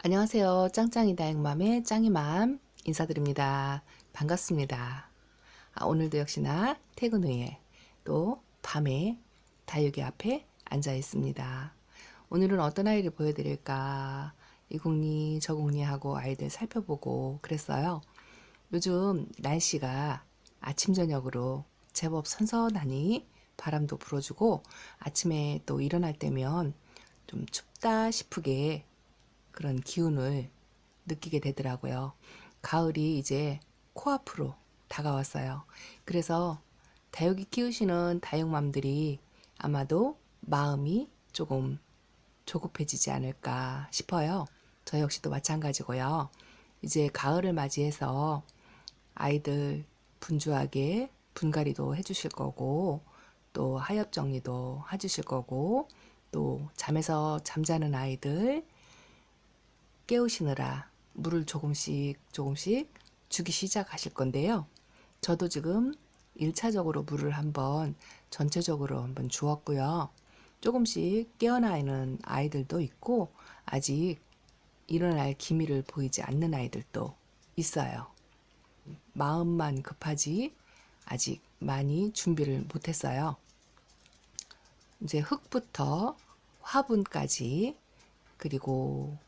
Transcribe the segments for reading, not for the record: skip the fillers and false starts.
안녕하세요. 짱짱이 다육맘의 짱이맘 인사드립니다. 반갑습니다. 오늘도 역시나 퇴근 후에 또 밤에 다육이 앞에 앉아 있습니다. 오늘은 어떤 아이를 보여드릴까? 이 공리 저 공리 하고 아이들 살펴보고 그랬어요. 요즘 날씨가 아침 저녁으로 제법 선선하니 바람도 불어주고 아침에 또 일어날 때면 좀 춥다 싶게 그런 기운을 느끼게 되더라고요. 가을이 이제 코앞으로 다가왔어요. 그래서 다육이 키우시는 다육맘들이 아마도 마음이 조금 조급해지지 않을까 싶어요. 저 역시도 마찬가지고요. 이제 가을을 맞이해서 아이들 분주하게 분갈이도 해주실 거고, 또 하엽 정리도 해주실 거고, 또 잠에서 잠자는 아이들 깨우시느라 물을 조금씩 주기 시작하실 건데요. 저도 지금 1차적으로 물을 전체적으로 한번 주었고요. 조금씩 깨어나 있는 아이들도 있고 아직 일어날 기미를 보이지 않는 아이들도 있어요. 마음만 급하지 아직 많이 준비를 못했어요. 이제 흙부터 화분까지 그리고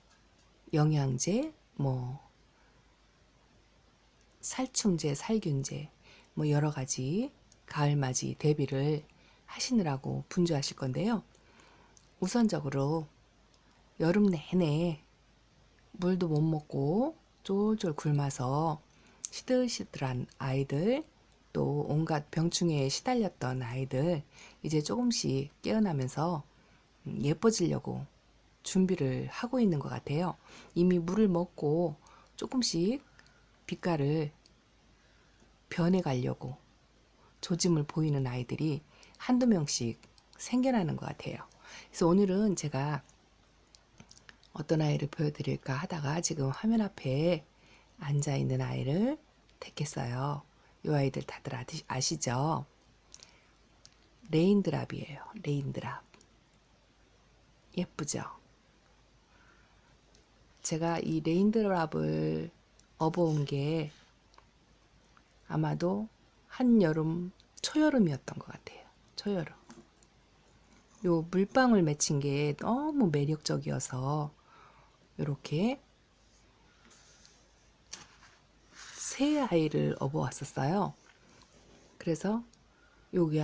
영양제, 살충제, 살균제, 여러 가지 가을맞이 대비를 하시느라고 분주하실 건데요. 우선적으로 여름 내내 물도 못 먹고 쫄쫄 굶어서 시들시들한 아이들, 또 온갖 병충해에 시달렸던 아이들, 이제 조금씩 깨어나면서 예뻐지려고 준비를 하고 있는 것 같아요. 이미 물을 먹고 조금씩 빛깔을 변해가려고 조짐을 보이는 아이들이 한두 명씩 생겨나는 것 같아요. 그래서 오늘은 제가 어떤 아이를 보여드릴까 하다가 지금 화면 앞에 앉아있는 아이를 택했어요. 이 아이들 다들 아시죠? 레인드랍이에요. 레인드랍. 예쁘죠? 제가 이 레인드랍을 업어온 게 아마도 한여름, 초여름이었던 것 같아요. 초여름. 요 물방울 맺힌 게 너무 매력적이어서 이렇게 세 아이를 업어왔었어요. 그래서 여기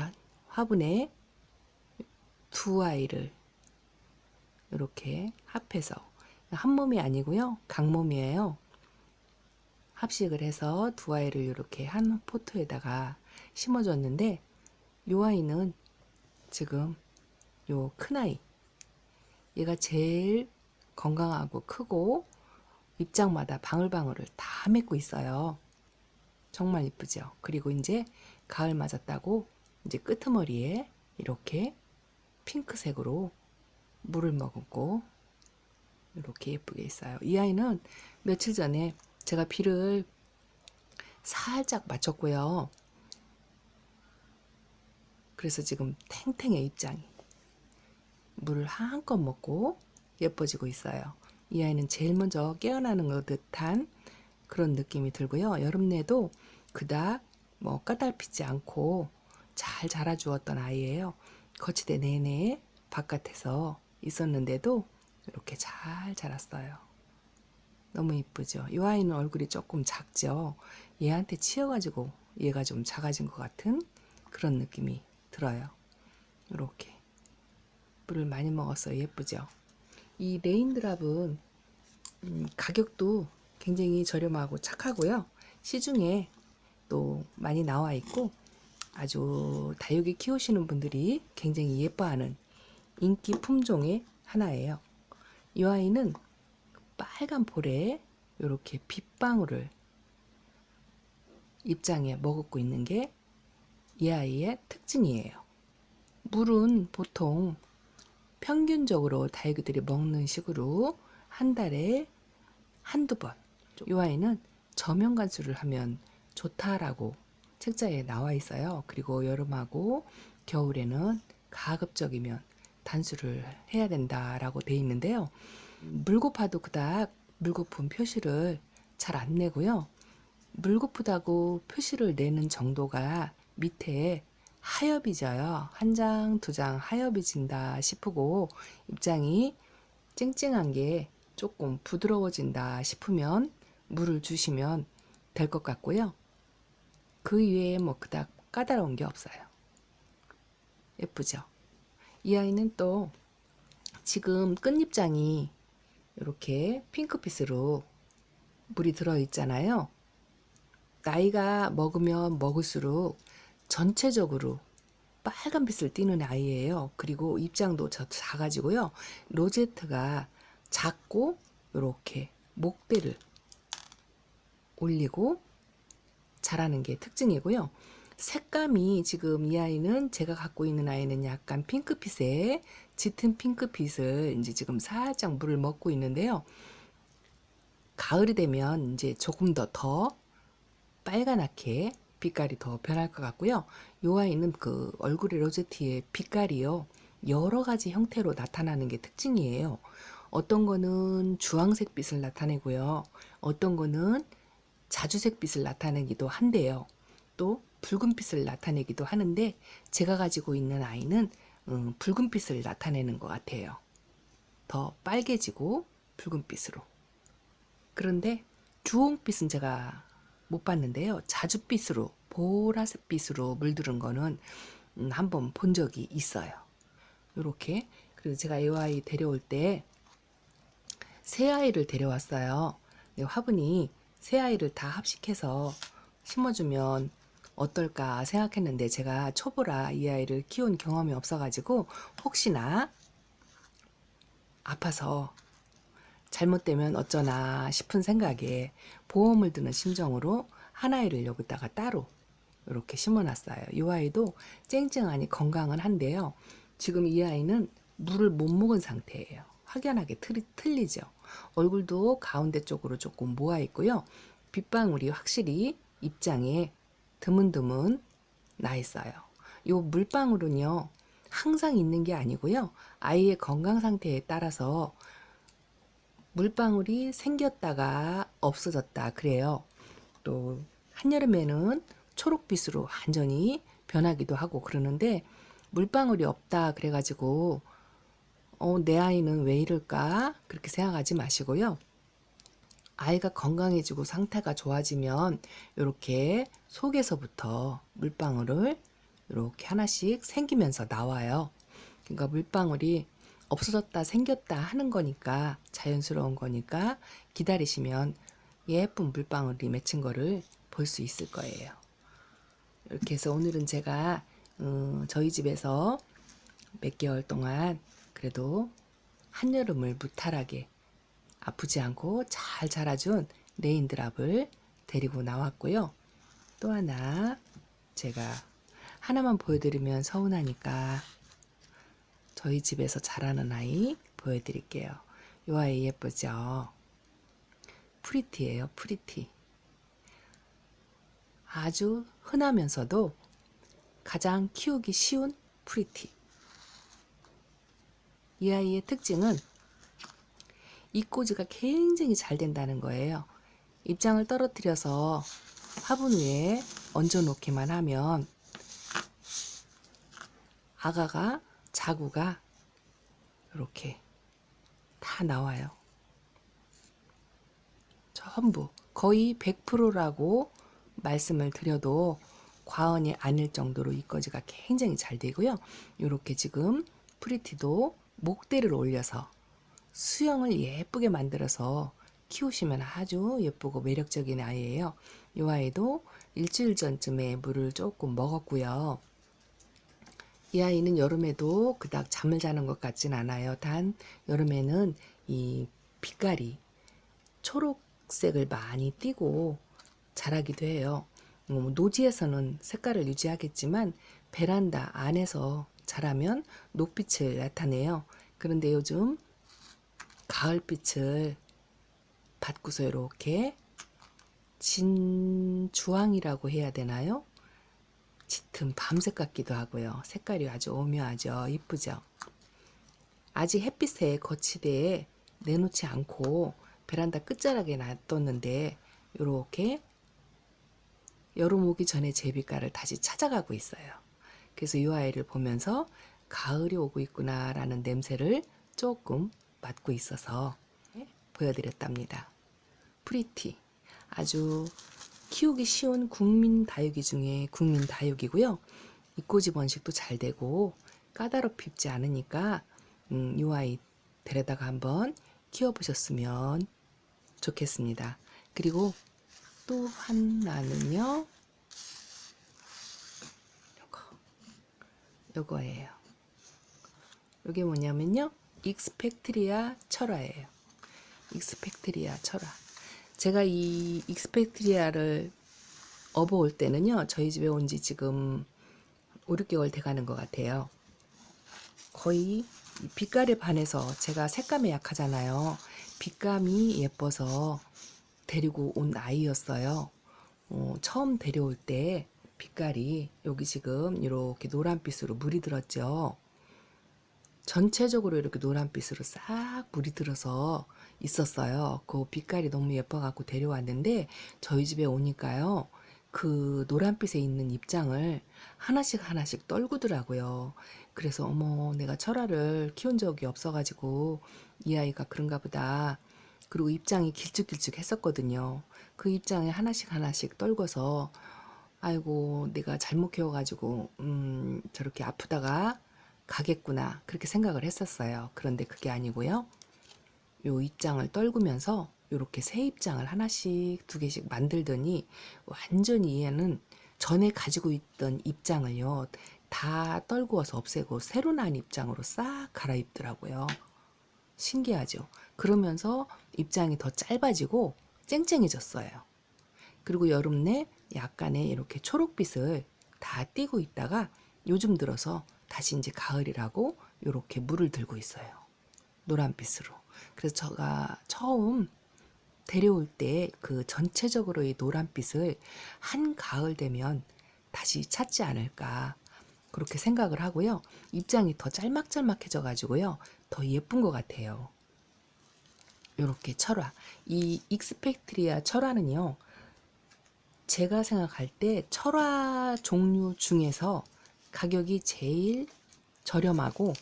화분에 두 아이를 이렇게 합해서, 한 몸이 아니고요, 강몸이에요. 합식을 해서 두 아이를 이렇게 한 포트에다가 심어줬는데, 요 아이는 지금 요 큰 아이, 얘가 제일 건강하고 크고 입장마다 방울방울을 다 맺고 있어요. 정말 이쁘죠? 그리고 이제 가을 맞았다고 이제 끄트머리에 이렇게 핑크색으로 물을 머금고 이렇게 예쁘게 있어요. 이 아이는 며칠 전에 제가 비를 살짝 맞췄고요. 그래서 지금 탱탱해 입장이. 물을 한껏 먹고 예뻐지고 있어요. 이 아이는 제일 먼저 깨어나는 것 듯한 그런 느낌이 들고요. 여름 내도 그닥 까탈피지 않고 잘 자라주었던 아이예요. 거치대 내내 바깥에서 있었는데도 이렇게 잘 자랐어요. 너무 이쁘죠? 이 아이는 얼굴이 조금 작죠? 얘한테 치여가지고 얘가 좀 작아진 것 같은 그런 느낌이 들어요. 이렇게 물을 많이 먹었어요. 예쁘죠? 이 레인드랍은 가격도 굉장히 저렴하고 착하고요. 시중에 또 많이 나와 있고 아주 다육이 키우시는 분들이 굉장히 예뻐하는 인기 품종의 하나예요. 이 아이는 빨간 볼에 이렇게 빗방울을 입장에 머금고 있는 게 이 아이의 특징이에요. 물은 보통 평균적으로 다육이들이 먹는 식으로 한 달에 한두 번. 이 아이는 저면 관수를 하면 좋다라고 책자에 나와 있어요. 그리고 여름하고 겨울에는 가급적이면 단수를 해야 된다라고 돼 있는데요. 물고파도 그닥 물고픈 표시를 잘 안 내고요. 물고프다고 표시를 내는 정도가 밑에 하엽이 져요. 한 장, 두 장 하엽이 진다 싶고 입장이 쨍쨍한 게 조금 부드러워진다 싶으면 물을 주시면 될 것 같고요. 그 이외에 뭐 그닥 까다로운 게 없어요. 예쁘죠? 이 아이는 또 지금 끝잎장이 이렇게 핑크빛으로 물이 들어있잖아요. 나이가 먹으면 먹을수록 전체적으로 빨간빛을 띠는 아이예요. 그리고 입장도 작아지고요. 로제트가 작고 이렇게 목대를 올리고 자라는 게 특징이고요. 색감이 지금 이 아이는 제가 갖고 있는 아이는 약간 핑크빛에 짙은 핑크빛을 이제 지금 살짝 물을 먹고 있는데요. 가을이 되면 이제 조금 더 빨간하게 빛깔이 더 변할 것 같고요. 이 아이는 그 얼굴의 로제트의 빛깔이요. 여러 가지 형태로 나타나는 게 특징이에요. 어떤 거는 주황색 빛을 나타내고요. 어떤 거는 자주색 빛을 나타내기도 한데요. 또 붉은빛을 나타내기도 하는데 제가 가지고 있는 아이는 붉은빛을 나타내는 것 같아요. 더 빨개지고 붉은빛으로. 그런데 주홍빛은 제가 못 봤는데요. 자줏빛으로 보라색빛으로 물들은 거는 한번 본 적이 있어요. 이렇게. 그리고 제가 이 아이 데려올 때 새 아이를 데려왔어요. 화분이 새 아이를 다 합식해서 심어주면 어떨까 생각했는데 제가 초보라 이 아이를 키운 경험이 없어가지고 혹시나 아파서 잘못되면 어쩌나 싶은 생각에 보험을 드는 심정으로 한 아이를 여기다가 따로 이렇게 심어놨어요. 이 아이도 쨍쨍하니 건강은 한데요. 지금 이 아이는 물을 못 먹은 상태예요. 확연하게 틀리죠. 얼굴도 가운데 쪽으로 조금 모아 있고요. 빗방울이 확실히 입장에 드문드문 나 있어요. 이 물방울은요 항상 있는 게 아니고요. 아이의 건강 상태에 따라서 물방울이 생겼다가 없어졌다 그래요. 또 한여름에는 초록빛으로 완전히 변하기도 하고 그러는데 물방울이 없다 그래가지고 내 아이는 왜 이럴까 그렇게 생각하지 마시고요. 아이가 건강해지고 상태가 좋아지면 이렇게 속에서부터 물방울을 이렇게 하나씩 생기면서 나와요. 그러니까 물방울이 없어졌다 생겼다 하는 거니까 자연스러운 거니까 기다리시면 예쁜 물방울이 맺힌 거를 볼 수 있을 거예요. 이렇게 해서 오늘은 제가 저희 집에서 몇 개월 동안 그래도 한여름을 무탈하게 아프지 않고 잘 자라준 레인드랍을 데리고 나왔고요. 또 하나 제가 하나만 보여드리면 서운하니까 저희 집에서 자라는 아이 보여드릴게요. 이 아이 예쁘죠? 프리티예요. 프리티. 아주 흔하면서도 가장 키우기 쉬운 프리티. 이 아이의 특징은 이꼬지가 굉장히 잘 된다는 거예요. 입장을 떨어뜨려서 화분 위에 얹어 놓기만 하면 아가가 자구가 이렇게 다 나와요. 전부 거의 100%라고 말씀을 드려도 과언이 아닐 정도로 이꼬지가 굉장히 잘 되고요. 이렇게 지금 프리티도 목대를 올려서 수영을 예쁘게 만들어서 키우시면 아주 예쁘고 매력적인 아이예요. 이 아이도 일주일 전쯤에 물을 조금 먹었고요. 이 아이는 여름에도 그닥 잠을 자는 것 같진 않아요. 단 여름에는 이 빛깔이 초록색을 많이 띠고 자라기도 해요. 노지에서는 색깔을 유지하겠지만 베란다 안에서 자라면 녹빛을 나타내요. 그런데 요즘 가을빛을 받고서 이렇게 진주황이라고 해야 되나요? 짙은 밤색 같기도 하고요. 색깔이 아주 오묘하죠. 이쁘죠? 아직 햇빛에 거치대에 내놓지 않고 베란다 끝자락에 놔뒀는데 이렇게 여름 오기 전에 제비가를 다시 찾아가고 있어요. 그래서 이 아이를 보면서 가을이 오고 있구나 라는 냄새를 조금 맡고 있어서 보여드렸답니다. 프리티, 아주 키우기 쉬운 국민 다육이 중에 국민 다육이고요. 이꼬지 번식도 잘 되고 까다롭지 않으니까 이 아이 데려다가 한번 키워보셨으면 좋겠습니다. 그리고 또 하나는요, 요거예요. 요게 뭐냐면요, 익스펙트리아 철화예요. 익스펙트리아 철화. 제가 이 익스펙트리아를 업어올 때는요, 저희 집에 온 지 지금 5, 6개월 돼가는 것 같아요. 거의 빛깔에 반해서, 제가 색감에 약하잖아요. 빛감이 예뻐서 데리고 온 아이였어요. 처음 데려올 때 빛깔이 여기 지금 이렇게 노란빛으로 물이 들었죠. 전체적으로 이렇게 노란빛으로 싹 물이 들어서 있었어요. 그 빛깔이 너무 예뻐갖고 데려왔는데 저희 집에 오니까요, 그 노란빛에 있는 입장을 하나씩 하나씩 떨구더라고요. 그래서 어머, 내가 철화를 키운 적이 없어가지고 이 아이가 그런가 보다. 그리고 입장이 길쭉길쭉 했었거든요. 그 입장에 하나씩 하나씩 떨궈서 아이고, 내가 잘못 키워가지고 저렇게 아프다가 가겠구나, 그렇게 생각을 했었어요. 그런데 그게 아니고요, 요 입장을 떨구면서 요렇게 새 입장을 하나씩 두 개씩 만들더니 완전히 얘는 전에 가지고 있던 입장을요 다 떨구어서 없애고 새로 난 입장으로 싹 갈아입더라고요. 신기하죠. 그러면서 입장이 더 짧아지고 쨍쨍해졌어요. 그리고 여름 내 약간의 이렇게 초록빛을 다 띠고 있다가 요즘 들어서 다시 이제 가을이라고 이렇게 물을 들고 있어요. 노란빛으로. 그래서 제가 처음 데려올 때 그 전체적으로 이 노란빛을 한 가을 되면 다시 찾지 않을까, 그렇게 생각을 하고요. 입장이 더 짤막짤막해져 가지고요, 더 예쁜 것 같아요. 이렇게 철화, 이 익스펙트리아 철화는요, 제가 생각할 때 철화 종류 중에서 가격이 제일 저렴하고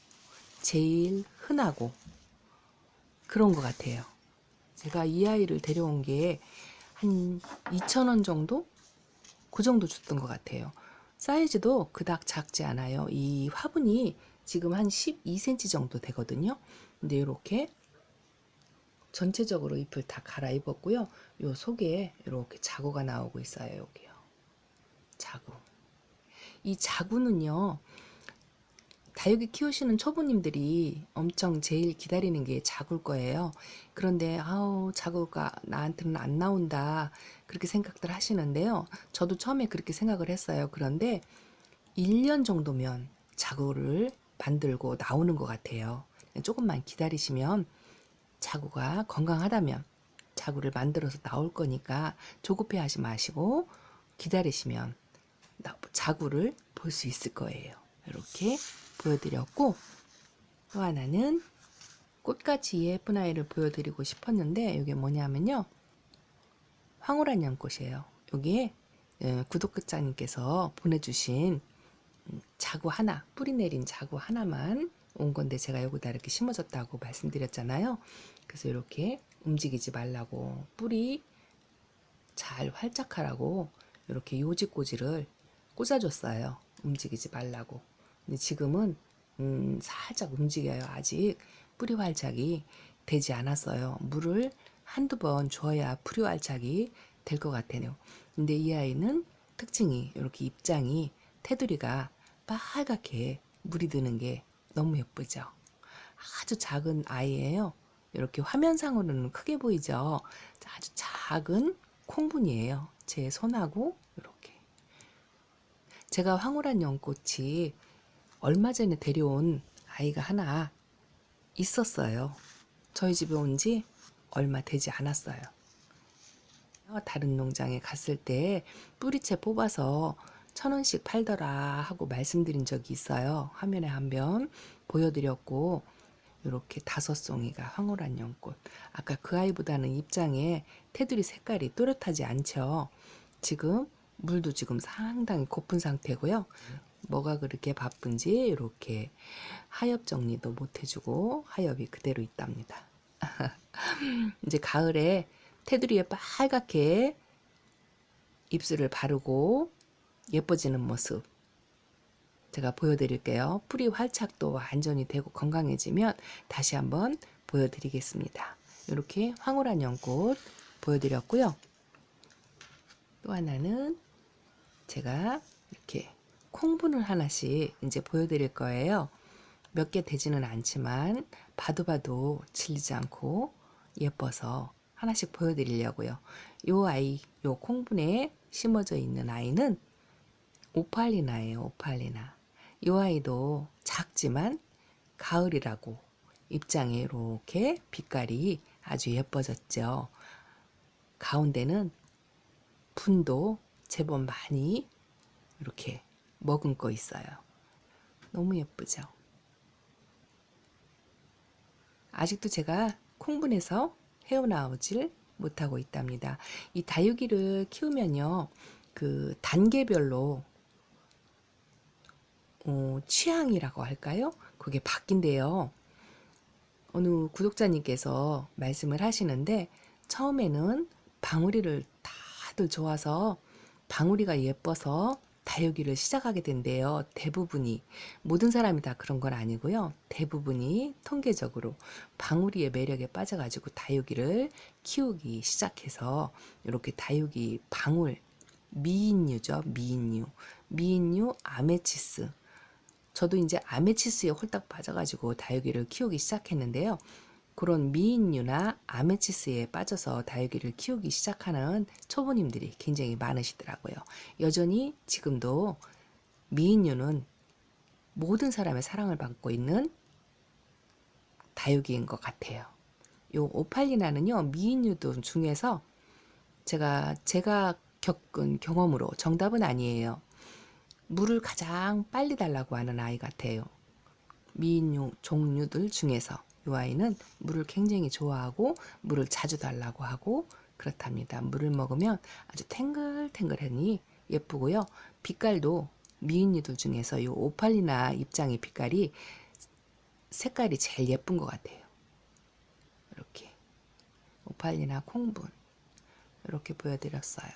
제일 흔하고 그런 것 같아요. 제가 이 아이를 데려온 게 한 2,000원 정도? 그 정도 줬던 것 같아요. 사이즈도 그닥 작지 않아요. 이 화분이 지금 한 12cm 정도 되거든요. 근데 이렇게 전체적으로 잎을 다 갈아입었고요. 요 속에 이렇게 자구가 나오고 있어요. 여기요. 자구. 이 자구는요, 다육이 키우시는 초보님들이 엄청 제일 기다리는 게 자구일 거예요. 그런데 아우, 자구가 나한테는 안 나온다, 그렇게 생각들 하시는데요. 저도 처음에 그렇게 생각을 했어요. 그런데 1년 정도면 자구를 만들고 나오는 것 같아요. 조금만 기다리시면, 자구가 건강하다면 자구를 만들어서 나올 거니까 조급해 하지 마시고 기다리시면 자구를 볼 수 있을 거예요. 이렇게 보여드렸고, 또 하나는 꽃같이 예쁜 아이를 보여드리고 싶었는데, 이게 뭐냐면요, 황홀한 연꽃이에요. 여기에 구독자님께서 보내주신 자구 하나, 뿌리 내린 자구 하나만 온 건데, 제가 여기다 이렇게 심어줬다고 말씀드렸잖아요. 그래서 이렇게 움직이지 말라고, 뿌리 잘 활짝하라고 이렇게 요지꼬지를 꽂아줬어요. 움직이지 말라고. 근데 지금은 살짝 움직여요. 아직 뿌리 활착이 되지 않았어요. 물을 한두 번 줘야 뿌리 활착이 될 것 같아요. 근데 이 아이는 특징이 이렇게 입장이 테두리가 빨갛게 물이 드는 게 너무 예쁘죠. 아주 작은 아이예요. 이렇게 화면상으로는 크게 보이죠. 아주 작은 콩분이에요. 제 손하고 이렇게. 제가 황홀한 연꽃이 얼마 전에 데려온 아이가 하나 있었어요. 저희 집에 온 지 얼마 되지 않았어요. 다른 농장에 갔을 때 뿌리채 뽑아서 1,000원씩 팔더라 하고 말씀드린 적이 있어요. 화면에 한번 보여드렸고, 이렇게 5송이가 황홀한 연꽃. 아까 그 아이보다는 입장에 테두리 색깔이 또렷하지 않죠. 지금 물도 지금 상당히 고픈 상태고요. 뭐가 그렇게 바쁜지 이렇게 하엽 정리도 못 해주고 하엽이 그대로 있답니다. 이제 가을에 테두리에 빨갛게 입술을 바르고 예뻐지는 모습 제가 보여드릴게요. 뿌리 활착도 완전히 되고 건강해지면 다시 한번 보여드리겠습니다. 이렇게 황홀한 연꽃 보여드렸고요. 또 하나는 제가 이렇게 콩분을 하나씩 이제 보여드릴 거예요. 몇 개 되지는 않지만 봐도 질리지 않고 예뻐서 하나씩 보여드리려고요. 요 아이, 요 콩분에 심어져 있는 아이는 오팔리나예요. 오팔리나. 요 아이도 작지만 가을이라고 입장에 이렇게 빛깔이 아주 예뻐졌죠. 가운데는 분도 제법 많이 이렇게 머금고 있어요. 너무 예쁘죠? 아직도 제가 콩분에서 헤어나오질 못하고 있답니다. 이 다육이를 키우면요, 그 단계별로 취향이라고 할까요? 그게 바뀐대요. 어느 구독자님께서 말씀을 하시는데 처음에는 방울이를 다들 좋아서 방울이가 예뻐서 다육이를 시작하게 된대요. 대부분이. 모든 사람이 다 그런 건 아니고요. 대부분이 통계적으로 방울이의 매력에 빠져가지고 다육이를 키우기 시작해서 이렇게 다육이 방울, 미인류죠. 미인류 아메치스. 저도 이제 아메치스에 홀딱 빠져가지고 다육이를 키우기 시작했는데요. 그런 미인류나 아메치스에 빠져서 다육이를 키우기 시작하는 초보님들이 굉장히 많으시더라고요. 여전히 지금도 미인류는 모든 사람의 사랑을 받고 있는 다육이인 것 같아요. 요 오팔리나는요, 미인류들 중에서 제가 겪은 경험으로 정답은 아니에요. 물을 가장 빨리 달라고 하는 아이 같아요. 미인류 종류들 중에서 이 아이는 물을 굉장히 좋아하고 물을 자주 달라고 하고 그렇답니다. 물을 먹으면 아주 탱글탱글하니 예쁘고요. 빛깔도 미인류들 중에서 이 오팔리나 입장의 빛깔이 색깔이 제일 예쁜 것 같아요. 이렇게 오팔리나 콩분 이렇게 보여드렸어요.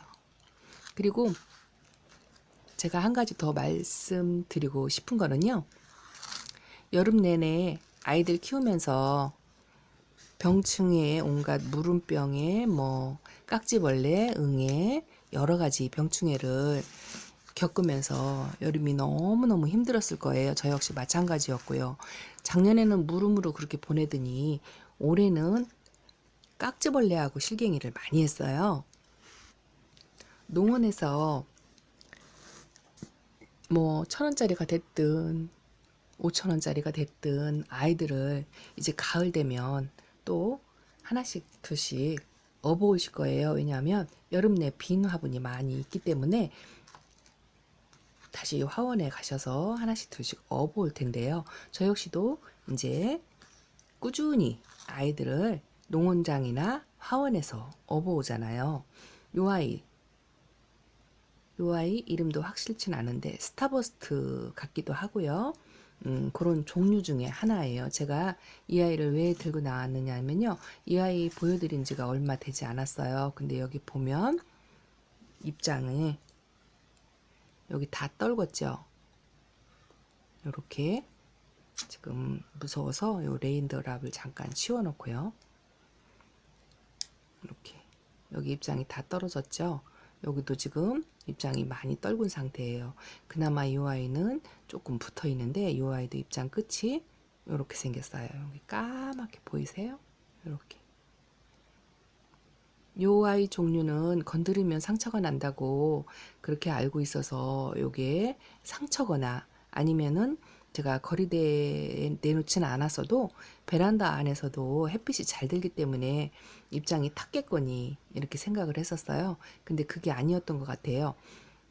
그리고 제가 한 가지 더 말씀드리고 싶은 거는요. 여름 내내 아이들 키우면서 병충해, 온갖 물음병에 뭐 깍지벌레, 응애 여러 가지 병충해를 겪으면서 여름이 너무너무 힘들었을 거예요. 저 역시 마찬가지였고요. 작년에는 물음으로 그렇게 보내더니 올해는 깍지벌레하고 실갱이를 많이 했어요. 농원에서 뭐 1,000원짜리가 됐든 5,000원짜리가 됐든 아이들을 이제 가을 되면 또 하나씩 둘씩 업어오실 거예요. 왜냐하면 여름 내 빈 화분이 많이 있기 때문에 다시 화원에 가셔서 하나씩 둘씩 업어올 텐데요. 저 역시도 이제 꾸준히 아이들을 농원장이나 화원에서 업어오잖아요. 요 아이 이름도 확실치는 않은데 스타버스트 같기도 하고요. 그런 종류 중에 하나예요. 제가 이 아이를 왜 들고 나왔느냐면요. 이 아이 보여드린 지가 얼마 되지 않았어요. 근데 여기 보면 입장에 여기 다 떨궜죠. 이렇게 지금 무서워서 요 레인더랍을 잠깐 치워놓고요. 이렇게 여기 입장이 다 떨어졌죠. 여기도 지금 입장이 많이 떨군 상태예요. 그나마 이 아이는 조금 붙어 있는데 이 아이도 입장 끝이 이렇게 생겼어요. 여기 까맣게 보이세요? 이렇게. 이 아이 종류는 건드리면 상처가 난다고 그렇게 알고 있어서 요게 상처거나 아니면은 제가 거리대에 내놓지는 않았어도 베란다 안에서도 햇빛이 잘 들기 때문에 입장이 탔겠거니 이렇게 생각을 했었어요. 근데 그게 아니었던 것 같아요.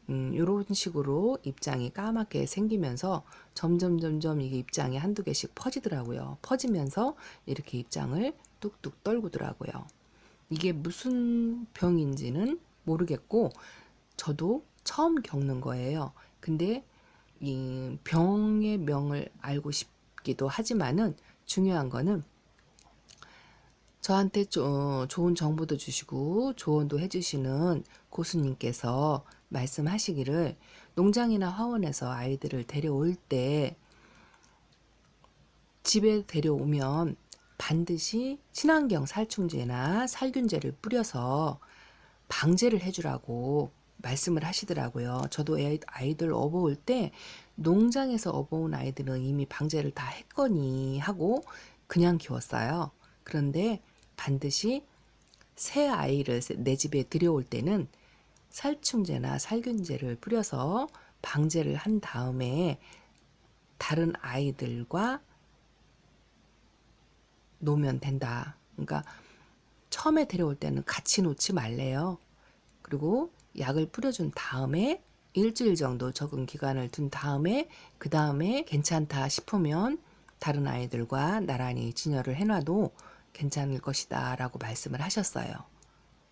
이런 식으로 입장이 까맣게 생기면서 점점 이게 입장이 한두 개씩 퍼지더라고요. 퍼지면서 이렇게 입장을 뚝뚝 떨구더라고요. 이게 무슨 병인지는 모르겠고 저도 처음 겪는 거예요. 근데 이 병의 명을 알고 싶기도 하지만은 중요한 거는 저한테 좋은 정보도 주시고 조언도 해주시는 고수님께서 말씀하시기를 농장이나 화원에서 아이들을 데려올 때 집에 데려오면 반드시 친환경 살충제나 살균제를 뿌려서 방제를 해주라고 말씀을 하시더라고요. 저도 아이들 업어올 때 농장에서 업어온 아이들은 이미 방제를 다 했거니 하고 그냥 키웠어요. 그런데 반드시 새 아이를 내 집에 들여올 때는 살충제나 살균제를 뿌려서 방제를 한 다음에 다른 아이들과 놓으면 된다. 그러니까 처음에 데려올 때는 같이 놓지 말래요. 그리고 약을 뿌려준 다음에 일주일 정도 적응 기간을 둔 다음에 그 다음에 괜찮다 싶으면 다른 아이들과 나란히 진열을 해놔도 괜찮을 것이다 라고 말씀을 하셨어요.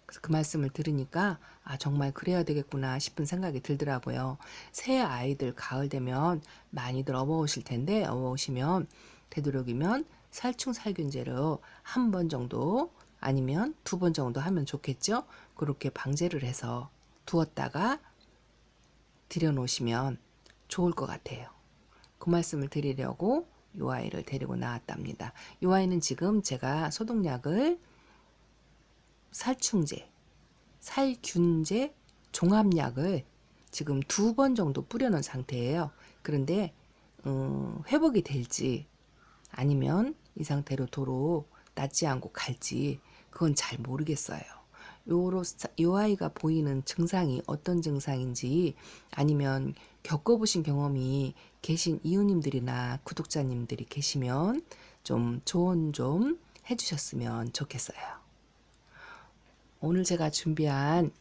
그래서 그 말씀을 들으니까 아 정말 그래야 되겠구나 싶은 생각이 들더라고요. 새 아이들 가을 되면 많이들 업어오실 텐데 업어오시면 되도록이면 살충살균제로 한 번 정도 아니면 2번 정도 하면 좋겠죠. 그렇게 방제를 해서 두었다가 들여놓으시면 좋을 것 같아요. 그 말씀을 드리려고 이 아이를 데리고 나왔답니다. 이 아이는 지금 제가 소독약을 살충제, 살균제, 종합약을 지금 2번 정도 뿌려놓은 상태예요. 그런데 회복이 될지 아니면 이 상태로 도로 낫지 않고 갈지 그건 잘 모르겠어요. 요 아이가 보이는 증상이 어떤 증상인지 아니면 겪어보신 경험이 계신 이웃님들이나 구독자님들이 계시면 좀 조언 좀 해주셨으면 좋겠어요. 오늘 제가 준비한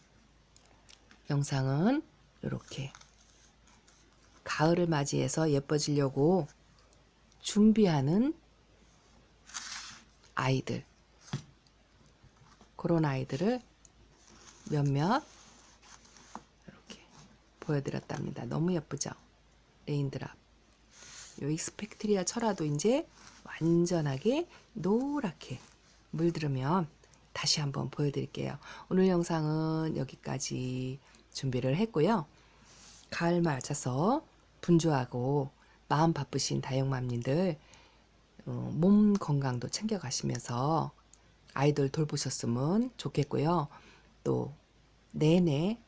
영상은 이렇게 가을을 맞이해서 예뻐지려고 준비하는 아이들, 그런 아이들을 몇몇 이렇게 보여드렸답니다. 너무 예쁘죠? 레인드랍. 요 익스펙트리아 철화도 이제 완전하게 노랗게 물들으면 다시 한번 보여드릴게요. 오늘 영상은 여기까지 준비를 했고요. 가을 맞아서 분주하고 마음 바쁘신 다육맘님들 몸 건강도 챙겨가시면서 아이들 돌보셨으면 좋겠고요. 또 내내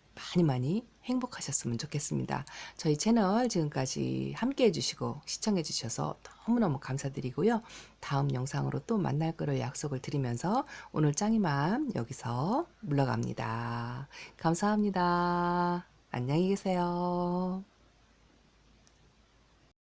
많이 행복하셨으면 좋겠습니다. 저희 채널 지금까지 함께 해주시고 시청해 주셔서 너무너무 감사드리고요. 다음 영상으로 또 만날 거를 약속을 드리면서 오늘 짱이맘 여기서 물러갑니다. 감사합니다. 안녕히 계세요.